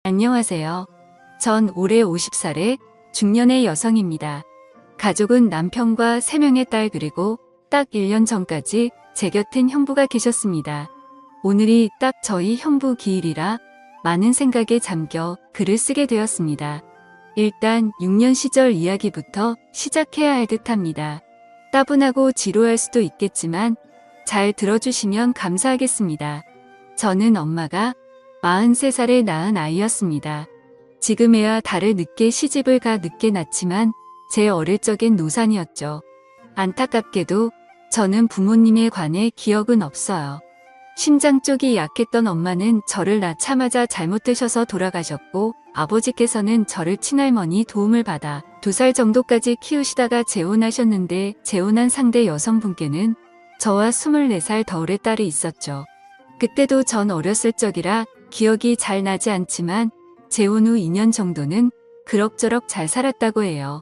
안녕하세요. 전 올해 50살의 중년의 여성입니다. 가족은 남편과 3명의 딸 그리고 딱 1년 전까지 제 곁엔 형부가 계셨습니다. 오늘이 딱 저희 형부 기일이라 많은 생각에 잠겨 글을 쓰게 되었습니다. 일단 6년 시절 이야기부터 시작해야 할 듯합니다. 따분하고 지루할 수도 있겠지만 잘 들어주시면 감사하겠습니다. 저는 엄마가 43살에 낳은 아이였습니다. 지금에야 달을 늦게 시집을 가 늦게 낳지만 제 어릴 적엔 노산이었죠. 안타깝게도 저는 부모님에 관해 기억은 없어요. 심장 쪽이 약했던 엄마는 저를 낳자마자 잘못되셔서 돌아가셨고 아버지께서는 저를 친할머니 도움을 받아 2살 정도까지 키우시다가 재혼하셨는데 재혼한 상대 여성분께는 저와 24살 터울의 딸이 있었죠. 그때도 전 어렸을 적이라 기억이 잘 나지 않지만 재혼 후 2년 정도는 그럭저럭 잘 살았다고 해요.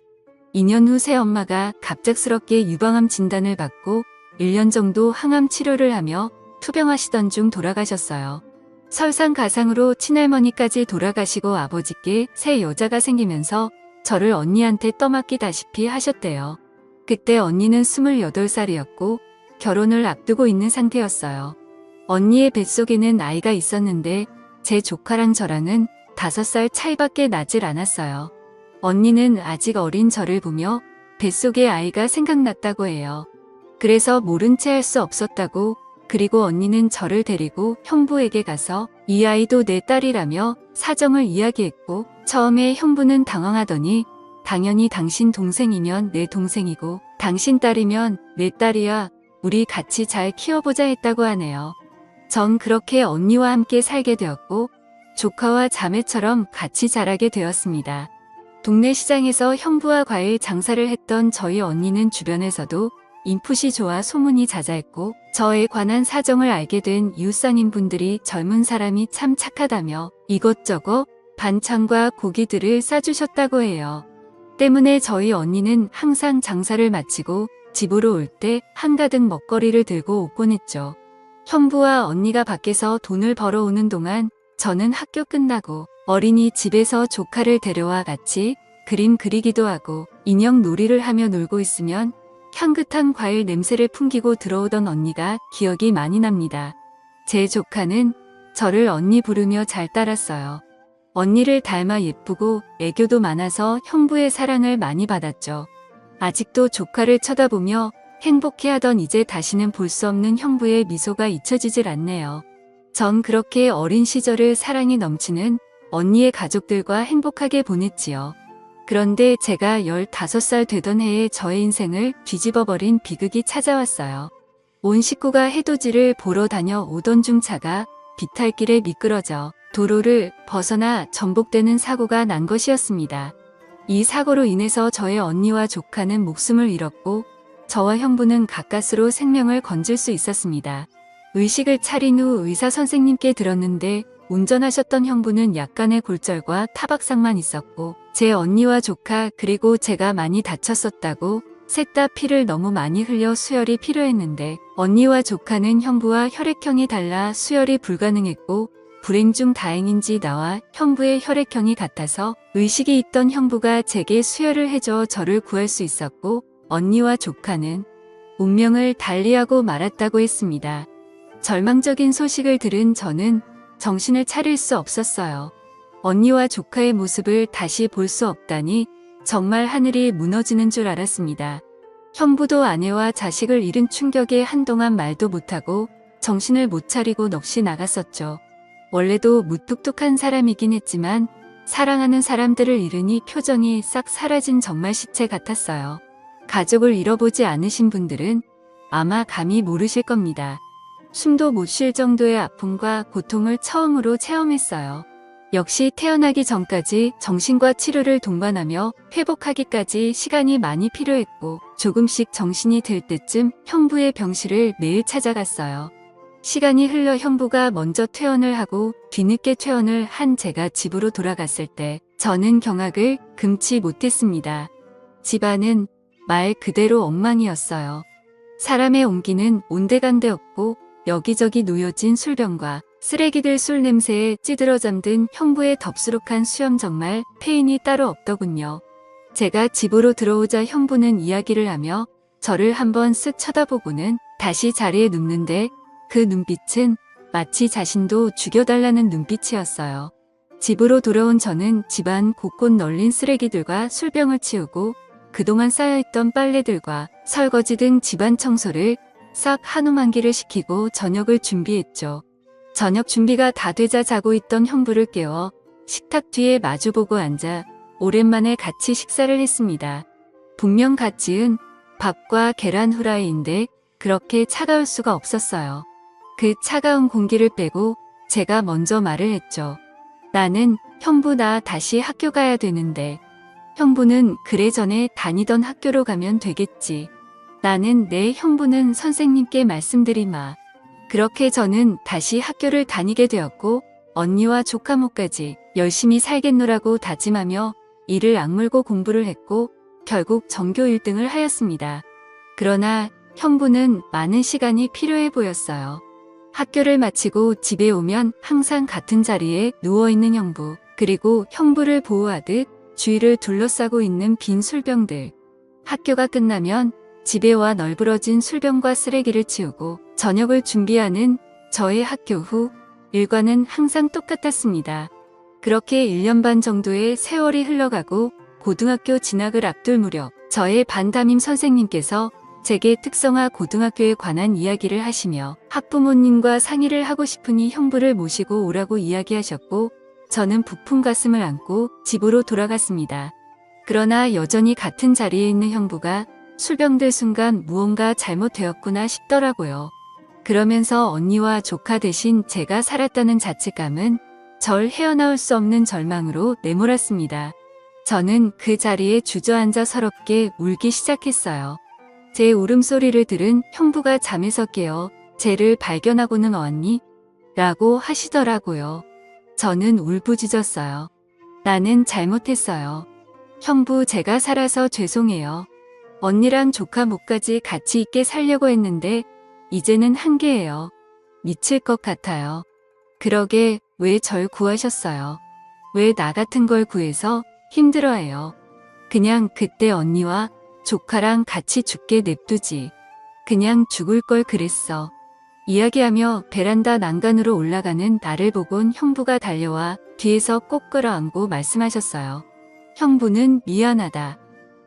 2년 후 새엄마가 갑작스럽게 유방암 진단을 받고 1년 정도 항암 치료를 하며 투병하시던 중 돌아가셨어요. 설상가상으로 친할머니까지 돌아가시고 아버지께 새 여자가 생기면서 저를 언니한테 떠맡기다시피 하셨대요. 그때 언니는 28살이었고 결혼을 앞두고 있는 상태였어요. 언니의 뱃속에는 아이가 있었는데 제 조카랑 저랑은 5살 차이밖에 나질 않았어요. 언니는 아직 어린 저를 보며 뱃속의 아이가 생각났다고 해요. 그래서 모른 채 할 수 없었다고, 그리고 언니는 저를 데리고 형부에게 가서 이 아이도 내 딸이라며 사정을 이야기했고, 처음에 형부는 당황하더니 당연히 당신 동생이면 내 동생이고 당신 딸이면 내 딸이야, 우리 같이 잘 키워보자 했다고 하네요. 전 그렇게 언니와 함께 살게 되었고 조카와 자매처럼 같이 자라게 되었습니다. 동네 시장에서 형부와 과일 장사를 했던 저희 언니는 주변에서도 인풋이 좋아 소문이 자자했고 저에 관한 사정을 알게 된 이웃상인분들이 젊은 사람이 참 착하다며 이것저것 반찬과 고기들을 싸주셨다고 해요. 때문에 저희 언니는 항상 장사를 마치고 집으로 올 때 한가득 먹거리를 들고 오곤 했죠. 형부와 언니가 밖에서 돈을 벌어오는 동안 저는 학교 끝나고 어린이집에서 조카를 데려와 같이 그림 그리기도 하고 인형 놀이를 하며 놀고 있으면 향긋한 과일 냄새를 풍기고 들어오던 언니가 기억이 많이 납니다. 제 조카는 저를 언니 부르며 잘 따랐어요. 언니를 닮아 예쁘고 애교도 많아서 형부의 사랑을 많이 받았죠. 아직도 조카를 쳐다보며 행복해하던 이제 다시는 볼 수 없는 형부의 미소가 잊혀지질 않네요. 전 그렇게 어린 시절을 사랑이 넘치는 언니의 가족들과 행복하게 보냈지요. 그런데 제가 15살 되던 해에 저의 인생을 뒤집어버린 비극이 찾아왔어요. 온 식구가 해돋이를 보러 다녀오던 중 차가 비탈길에 미끄러져 도로를 벗어나 전복되는 사고가 난 것이었습니다. 이 사고로 인해서 저의 언니와 조카는 목숨을 잃었고 저와 형부는 가까스로 생명을 건질 수 있었습니다. 의식을 차린 후 의사 선생님께 들었는데 운전하셨던 형부는 약간의 골절과 타박상만 있었고 제 언니와 조카 그리고 제가 많이 다쳤었다고, 셋 다 피를 너무 많이 흘려 수혈이 필요했는데 언니와 조카는 형부와 혈액형이 달라 수혈이 불가능했고 불행 중 다행인지 나와 형부의 혈액형이 같아서 의식이 있던 형부가 제게 수혈을 해줘 저를 구할 수 있었고 언니와 조카는 운명을 달리하고 말았다고 했습니다. 절망적인 소식을 들은 저는 정신을 차릴 수 없었어요. 언니와 조카의 모습을 다시 볼 수 없다니 정말 하늘이 무너지는 줄 알았습니다. 형부도 아내와 자식을 잃은 충격에 한동안 말도 못하고 정신을 못 차리고 넋이 나갔었죠. 원래도 무뚝뚝한 사람이긴 했지만 사랑하는 사람들을 잃으니 표정이 싹 사라진 정말 시체 같았어요. 가족을 잃어보지 않으신 분들은 아마 감히 모르실 겁니다. 숨도 못 쉴 정도의 아픔과 고통을 처음으로 체험했어요. 역시 태어나기 전까지 정신과 치료를 동반하며 회복하기까지 시간이 많이 필요했고 조금씩 정신이 들 때쯤 형부의 병실을 매일 찾아갔어요. 시간이 흘러 형부가 먼저 퇴원을 하고 뒤늦게 퇴원을 한 제가 집으로 돌아갔을 때 저는 경악을 금치 못했습니다. 집안은 말 그대로 엉망이었어요. 사람의 온기는 온데간데 없고 여기저기 놓여진 술병과 쓰레기들 술 냄새에 찌들어 잠든 형부의 덥수룩한 수염 정말 페인이 따로 없더군요. 제가 집으로 들어오자 형부는 이야기를 하며 저를 한번 쓱 쳐다보고는 다시 자리에 눕는데 그 눈빛은 마치 자신도 죽여달라는 눈빛이었어요. 집으로 돌아온 저는 집안 곳곳 널린 쓰레기들과 술병을 치우고 그동안 쌓여있던 빨래들과 설거지 등 집안 청소를 싹 한우만기를 시키고 저녁을 준비했죠. 저녁 준비가 다 되자 자고 있던 형부를 깨워 식탁 뒤에 마주보고 앉아 오랜만에 같이 식사를 했습니다. 분명 갓 지은 밥과 계란 후라이인데 그렇게 차가울 수가 없었어요. 그 차가운 공기를 빼고 제가 먼저 말을 했죠. 나는 형부 나 다시 학교 가야 되는데. 형부는 그래 전에 다니던 학교로 가면 되겠지. 나는 내 형부는 선생님께 말씀드리마. 그렇게 저는 다시 학교를 다니게 되었고 언니와 조카모까지 열심히 살겠노라고 다짐하며 이를 악물고 공부를 했고 결국 전교 1등을 하였습니다. 그러나 형부는 많은 시간이 필요해 보였어요. 학교를 마치고 집에 오면 항상 같은 자리에 누워있는 형부, 그리고 형부를 보호하듯 주위를 둘러싸고 있는 빈 술병들. 학교가 끝나면 집에 와 널브러진 술병과 쓰레기를 치우고 저녁을 준비하는 저의 학교 후 일과는 항상 똑같았습니다. 그렇게 1년 반 정도의 세월이 흘러가고 고등학교 진학을 앞둘 무렵 저의 반 담임 선생님께서 제게 특성화 고등학교에 관한 이야기를 하시며 학부모님과 상의를 하고 싶으니 형부를 모시고 오라고 이야기하셨고 저는 부푼 가슴을 안고 집으로 돌아갔습니다. 그러나 여전히 같은 자리에 있는 형부가 술병들 순간 무언가 잘못되었구나 싶더라고요. 그러면서 언니와 조카 대신 제가 살았다는 자책감은 절 헤어나올 수 없는 절망으로 내몰았습니다. 저는 그 자리에 주저앉아 서럽게 울기 시작했어요. 제 울음소리를 들은 형부가 잠에서 깨어 쟤를 발견하고는 왔니? 라고 하시더라고요. 저는 울부짖었어요. 나는 잘못했어요. 형부 제가 살아서 죄송해요. 언니랑 조카 목까지 같이 있게 살려고 했는데 이제는 한계예요. 미칠 것 같아요. 그러게 왜 절 구하셨어요? 왜 나 같은 걸 구해서 힘들어해요? 그냥 그때 언니와 조카랑 같이 죽게 냅두지. 그냥 죽을 걸 그랬어. 이야기하며 베란다 난간으로 올라가는 나를 보곤 형부가 달려와 뒤에서 꼭 끌어안고 말씀하셨어요. 형부는 미안하다.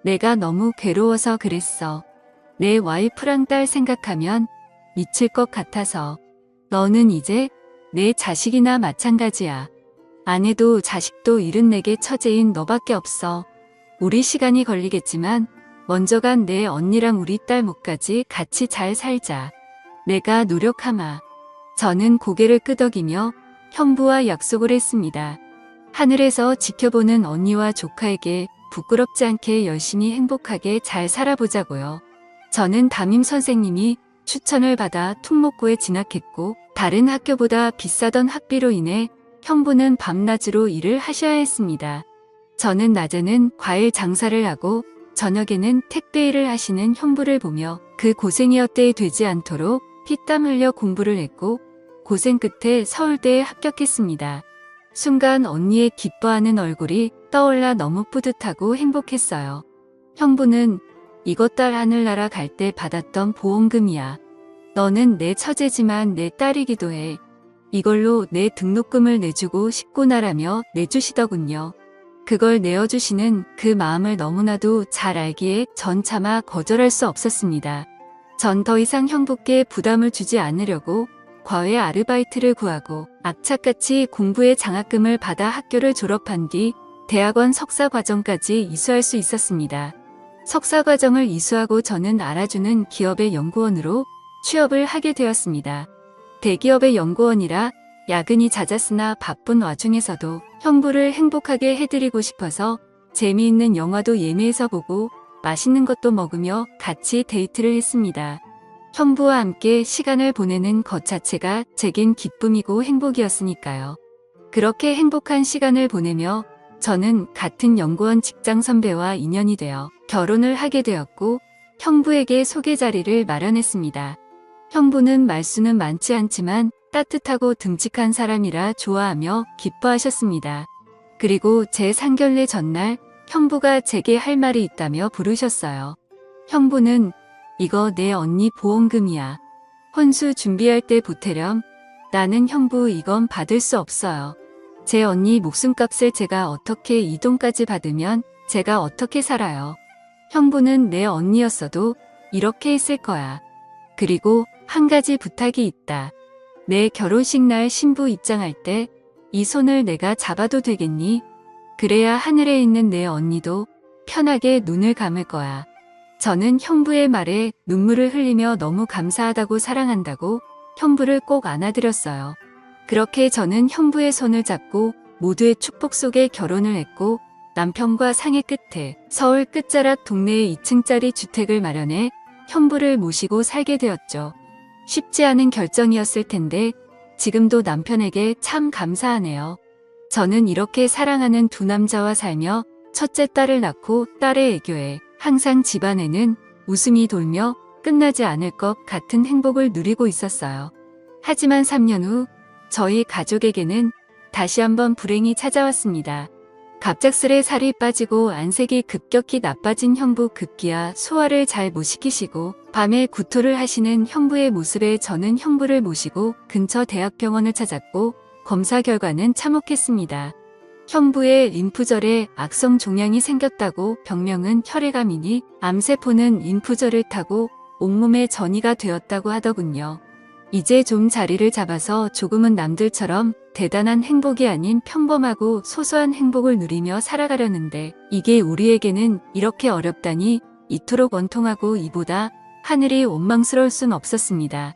내가 너무 괴로워서 그랬어. 내 와이프랑 딸 생각하면 미칠 것 같아서. 너는 이제 내 자식이나 마찬가지야. 아내도 자식도 잃은 내게 처제인 너밖에 없어. 우리 시간이 걸리겠지만 먼저 간 내 언니랑 우리 딸 목까지 같이 잘 살자. 내가 노력하마. 저는 고개를 끄덕이며 형부와 약속을 했습니다. 하늘에서 지켜보는 언니와 조카에게 부끄럽지 않게 열심히 행복하게 잘 살아보자고요. 저는 담임 선생님이 추천을 받아 퉁목고에 진학했고 다른 학교보다 비싸던 학비로 인해 형부는 밤낮으로 일을 하셔야 했습니다. 저는 낮에는 과일 장사를 하고 저녁에는 택배 일을 하시는 형부를 보며 그 고생이 헛되이 되지 않도록 피땀 흘려 공부를 했고 고생 끝에 서울대에 합격했습니다. 순간 언니의 기뻐하는 얼굴이 떠올라 너무 뿌듯하고 행복했어요. 형부는 이것 딸 하늘나라 갈 때 받았던 보험금이야. 너는 내 처제지만 내 딸이기도 해. 이걸로 내 등록금을 내주고 싶고 나라며 내주시더군요. 그걸 내어주시는 그 마음을 너무나도 잘 알기에 전 차마 거절할 수 없었습니다. 전 더 이상 형부께 부담을 주지 않으려고 과외 아르바이트를 구하고 악착같이 공부의 장학금을 받아 학교를 졸업한 뒤 대학원 석사과정까지 이수할 수 있었습니다. 석사과정을 이수하고 저는 알아주는 기업의 연구원으로 취업을 하게 되었습니다. 대기업의 연구원이라 야근이 잦았으나 바쁜 와중에서도 형부를 행복하게 해드리고 싶어서 재미있는 영화도 예매해서 보고 맛있는 것도 먹으며 같이 데이트를 했습니다. 형부와 함께 시간을 보내는 것 자체가 제겐 기쁨이고 행복이었으니까요. 그렇게 행복한 시간을 보내며 저는 같은 연구원 직장 선배와 인연이 되어 결혼을 하게 되었고 형부에게 소개 자리를 마련했습니다. 형부는 말수는 많지 않지만 따뜻하고 듬직한 사람이라 좋아하며 기뻐하셨습니다. 그리고 제 상견례 전날 형부가 제게 할 말이 있다며 부르셨어요. 형부는 이거 내 언니 보험금이야. 혼수 준비할 때 보태렴. 나는 형부 이건 받을 수 없어요. 제 언니 목숨값을 제가 어떻게 이 돈까지 받으면 제가 어떻게 살아요. 형부는 내 언니였어도 이렇게 했을 거야. 그리고 한 가지 부탁이 있다. 내 결혼식 날 신부 입장할 때 이 손을 내가 잡아도 되겠니? 그래야 하늘에 있는 내 언니도 편하게 눈을 감을 거야. 저는 형부의 말에 눈물을 흘리며 너무 감사하다고 사랑한다고 형부를 꼭 안아드렸어요. 그렇게 저는 형부의 손을 잡고 모두의 축복 속에 결혼을 했고 남편과 상의 끝에 서울 끝자락 동네에 2층짜리 주택을 마련해 형부를 모시고 살게 되었죠. 쉽지 않은 결정이었을 텐데 지금도 남편에게 참 감사하네요. 저는 이렇게 사랑하는 두 남자와 살며 첫째 딸을 낳고 딸의 애교에 항상 집안에는 웃음이 돌며 끝나지 않을 것 같은 행복을 누리고 있었어요. 하지만 3년 후 저희 가족에게는 다시 한번 불행이 찾아왔습니다. 갑작스레 살이 빠지고 안색이 급격히 나빠진 형부 급기야 소화를 잘 못 시키시고 밤에 구토를 하시는 형부의 모습에 저는 형부를 모시고 근처 대학병원을 찾았고 검사 결과는 참혹했습니다. 형부의 림프절에 악성 종양이 생겼다고 병명은 혈액암이니 암세포는 림프절을 타고 온몸에 전이가 되었다고 하더군요. 이제 좀 자리를 잡아서 조금은 남들처럼 대단한 행복이 아닌 평범하고 소소한 행복을 누리며 살아가려는데 이게 우리에게는 이렇게 어렵다니 이토록 원통하고 이보다 하늘이 원망스러울 순 없었습니다.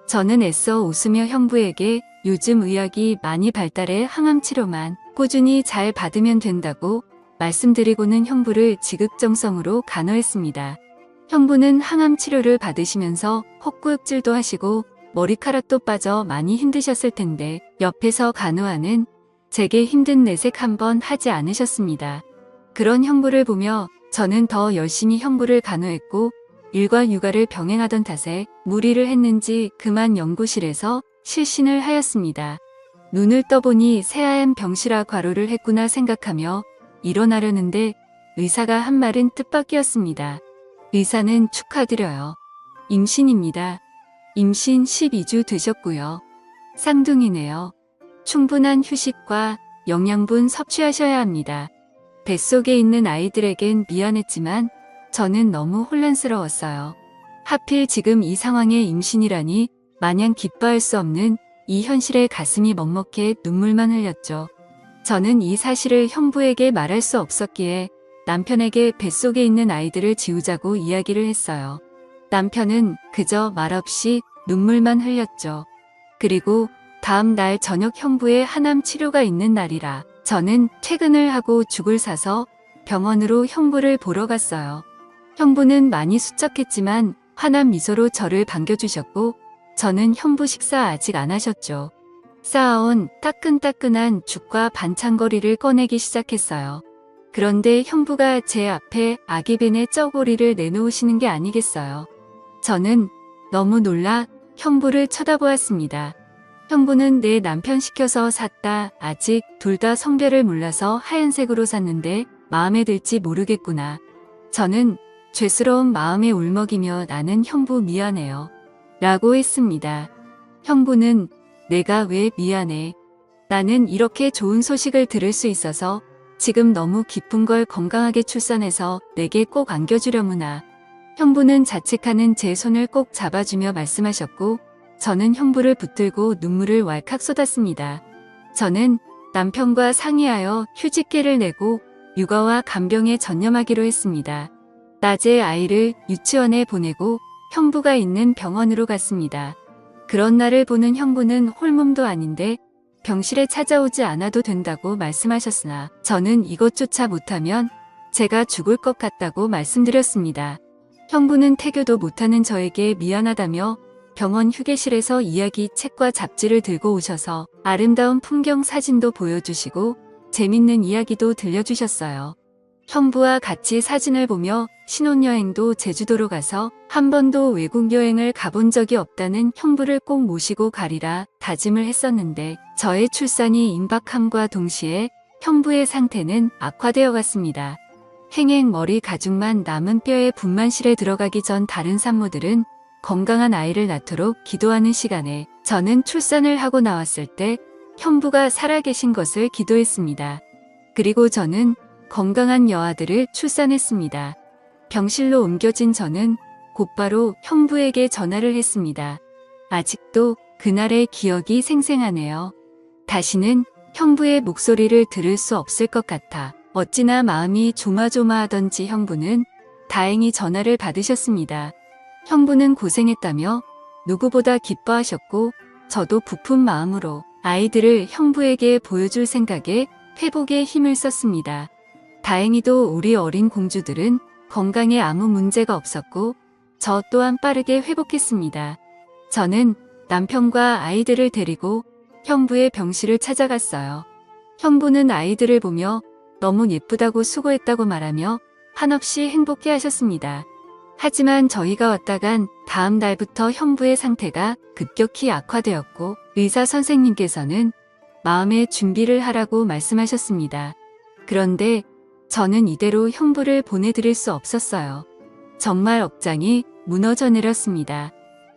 저는 애써 웃으며 형부에게 요즘 의학이 많이 발달해 항암 치료만 꾸준히 잘 받으면 된다고 말씀드리고는 형부를 지극정성으로 간호했습니다. 형부는 항암 치료를 받으시면서 헛구역질도 하시고 머리카락도 빠져 많이 힘드셨을 텐데 옆에서 간호하는 제게 힘든 내색 한번 하지 않으셨습니다. 그런 형부를 보며 저는 더 열심히 형부를 간호했고 일과 육아를 병행하던 탓에 무리를 했는지 그만 연구실에서 실신을 하였습니다. 눈을 떠보니 새하얀 병실화 과로를 했구나 생각하며 일어나려는데 의사가 한 말은 뜻밖이었습니다. 의사는 축하드려요. 임신입니다. 임신 12주 되셨고요. 쌍둥이네요. 충분한 휴식과 영양분 섭취하셔야 합니다. 뱃속에 있는 아이들에겐 미안했지만 저는 너무 혼란스러웠어요. 하필 지금 이 상황에 임신이라니 마냥 기뻐할 수 없는 이 현실에 가슴이 먹먹해 눈물만 흘렸죠. 저는 이 사실을 형부에게 말할 수 없었기에 남편에게 뱃속에 있는 아이들을 지우자고 이야기를 했어요. 남편은 그저 말없이 눈물만 흘렸죠. 그리고 다음 날 저녁 형부의 항암 치료가 있는 날이라 저는 퇴근을 하고 죽을 사서 병원으로 형부를 보러 갔어요. 형부는 많이 수척했지만 환한 미소로 저를 반겨주셨고 저는 형부 식사 아직 안 하셨죠. 쌓아온 따끈따끈한 죽과 반찬거리를 꺼내기 시작했어요. 그런데 형부가 제 앞에 아기벤의 쩌고리를 내놓으시는 게 아니겠어요. 저는 너무 놀라 형부를 쳐다보았습니다. 형부는 내 남편 시켜서 샀다. 아직 둘 다 성별을 몰라서 하얀색으로 샀는데 마음에 들지 모르겠구나. 저는 죄스러운 마음에 울먹이며 나는 형부 미안해요. 라고 했습니다. 형부는 내가 왜 미안해. 나는 이렇게 좋은 소식을 들을 수 있어서 지금 너무 기쁜 걸 건강하게 출산해서 내게 꼭 안겨주려무나. 형부는 자책하는 제 손을 꼭 잡아주며 말씀하셨고 저는 형부를 붙들고 눈물을 왈칵 쏟았습니다. 저는 남편과 상의하여 휴직계를 내고 육아와 간병에 전념하기로 했습니다. 낮에 아이를 유치원에 보내고 형부가 있는 병원으로 갔습니다. 그런 날을 보는 형부는 홀몸도 아닌데 병실에 찾아오지 않아도 된다고 말씀하셨으나 저는 이것조차 못하면 제가 죽을 것 같다고 말씀드렸습니다. 형부는 태교도 못하는 저에게 미안하다며 병원 휴게실에서 이야기 책과 잡지를 들고 오셔서 아름다운 풍경 사진도 보여주시고 재밌는 이야기도 들려주셨어요. 형부와 같이 사진을 보며 신혼여행도 제주도로 가서 한 번도 외국 여행을 가본 적이 없다는 형부를 꼭 모시고 가리라 다짐을 했었는데 저의 출산이 임박함과 동시에 형부의 상태는 악화되어 갔습니다. 행행 머리 가죽만 남은 뼈에 분만실에 들어가기 전 다른 산모들은 건강한 아이를 낳도록 기도하는 시간에 저는 출산을 하고 나왔을 때 형부가 살아계신 것을 기도했습니다. 그리고 저는 건강한 여아들을 출산했습니다. 병실로 옮겨진 저는 곧바로 형부에게 전화를 했습니다. 아직도 그날의 기억이 생생하네요. 다시는 형부의 목소리를 들을 수 없을 것 같아 어찌나 마음이 조마조마하던지 형부는 다행히 전화를 받으셨습니다. 형부는 고생했다며 누구보다 기뻐하셨고 저도 부푼 마음으로 아이들을 형부에게 보여줄 생각에 회복에 힘을 썼습니다. 다행히도 우리 어린 공주들은 건강에 아무 문제가 없었고 저 또한 빠르게 회복했습니다. 저는 남편과 아이들을 데리고 형부의 병실을 찾아갔어요. 형부는 아이들을 보며 너무 예쁘다고 수고했다고 말하며 한없이 행복해 하셨습니다. 하지만 저희가 왔다간 다음 날부터 형부의 상태가 급격히 악화되었고 의사 선생님께서는 마음의 준비를 하라고 말씀하셨습니다. 그런데 저는 이대로 형부를 보내드릴 수 없었어요. 정말 억장이 무너져 내렸습니다.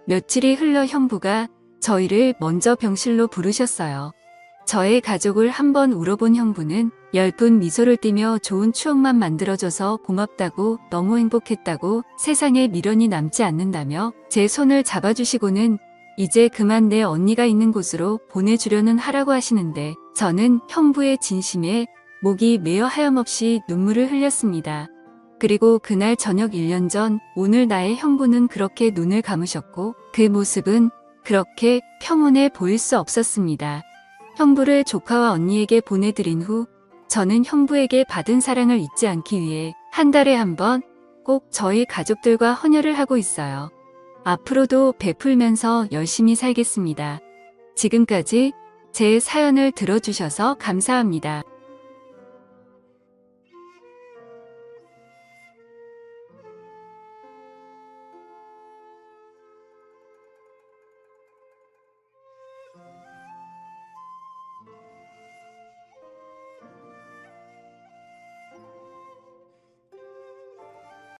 며칠이 흘러 형부가 저희를 먼저 병실로 부르셨어요. 저의 가족을 한번 울어본 형부는 엷은 미소를 띠며 좋은 추억만 만들어줘서 고맙다고 너무 행복했다고 세상에 미련이 남지 않는다며 제 손을 잡아주시고는 이제 그만 내 언니가 있는 곳으로 보내주려는 하라고 하시는데 저는 형부의 진심에 목이 메어 하염없이 눈물을 흘렸습니다. 그리고 그날 저녁 1년 전 오늘 나의 형부는 그렇게 눈을 감으셨고 그 모습은 그렇게 평온해 보일 수 없었습니다. 형부를 조카와 언니에게 보내드린 후 저는 형부에게 받은 사랑을 잊지 않기 위해 한 달에 한 번 꼭 저희 가족들과 헌혈을 하고 있어요. 앞으로도 베풀면서 열심히 살겠습니다. 지금까지 제 사연을 들어주셔서 감사합니다.